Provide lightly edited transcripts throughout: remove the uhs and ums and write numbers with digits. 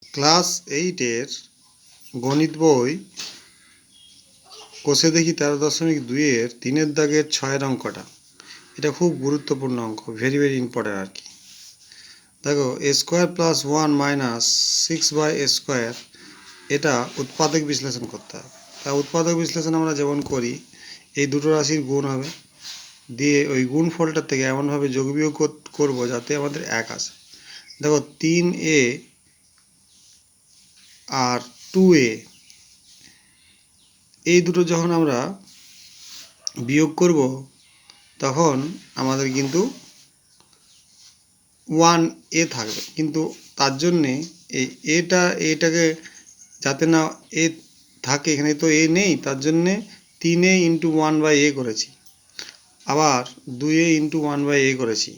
Class 8-এর গণিত বই কষে দেখি 13.2-এর 3-এর দাগের 6-এর অঙ্কটা। এটা খুব গুরুত্বপূর্ণ অঙ্ক, ভেরি ভেরি ইম্পর্টেন্ট আর কি। দেখো, a square plus 1 minus 6/a², এটা উৎপাদক বিশ্লেষণ করতে হবে। তা উৎপাদক বিশ্লেষণ আমরা যেমন করি, এই দুটো রাশির গুণ হবে, দিয়ে ওই গুণ ফলটার থেকে এমনভাবে যোগ বিয়োগ করবো যাতে আমাদের 1 আসে। দেখো, 3a আর 2a এই দুটো যখন আমরা বিয়োগ করব তখন আমাদের কিন্তু 1a থাকবে, কিন্তু তার জন্যে এই এটাকে যাতে না এ থাকে, এখানে তো এ নেই, তার জন্যে 3a ইন্টু 1/a করেছি, আবার 2a ইন্টু 1/a করেছি।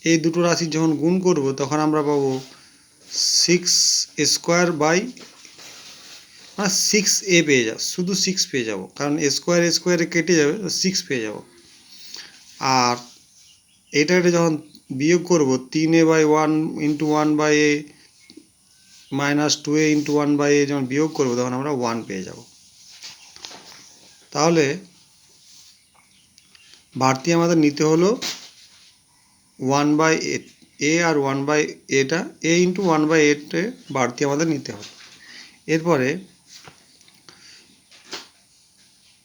এই দুটো রাশি যখন গুণ করব তখন আমরা পাবো 6a পেয়ে যাব, শুধু 6 পেয়ে যাব, কারণ স্কোয়ারে কেটে যাবে, 6 পেয়ে যাব। আর এটা যখন বিয়োগ করব 3a/1 into 1/a minus 2a into 1/a যখন বিয়োগ করব তখন আমরা 1 পেয়ে যাব। তাহলে বাড়তি আমাদের নিতে হলো 1/8 a আর 1/aটা a ইন্টু 1/8 বাড়তি আমাদের নিতে হবে। এরপরে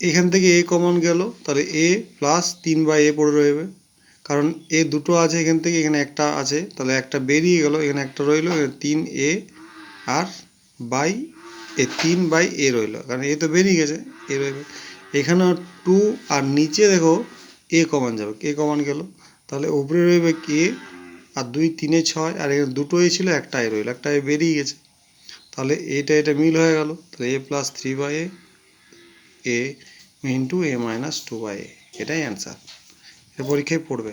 এখান থেকে a কমন গেল, তাহলে a প্লাস 3/a পড়ে রইবে, কারণ এ দুটো আছে এখান থেকে, এখানে একটা আছে, তাহলে একটা বেরিয়ে গেল, এখানে একটা রইল, এখানে 3a আর 3/a রইল, কারণ এ তো বেরিয়ে গেছে, এ রইবে। এখানে 2 আর নিচে দেখো a কমন যাবে, a কমন গেল, তাহলে উপরে রইবে a আর 2 3 6, আর এখানে দুটো a ছিল, একটা a রইল, একটা a বেরিয়ে গেছে, তাহলে এটা মিল হয়ে গেল, তাহলে a plus 3/a a into a minus 2/a, এটাই অ্যান্সার। এর পরীক্ষায় পড়বে।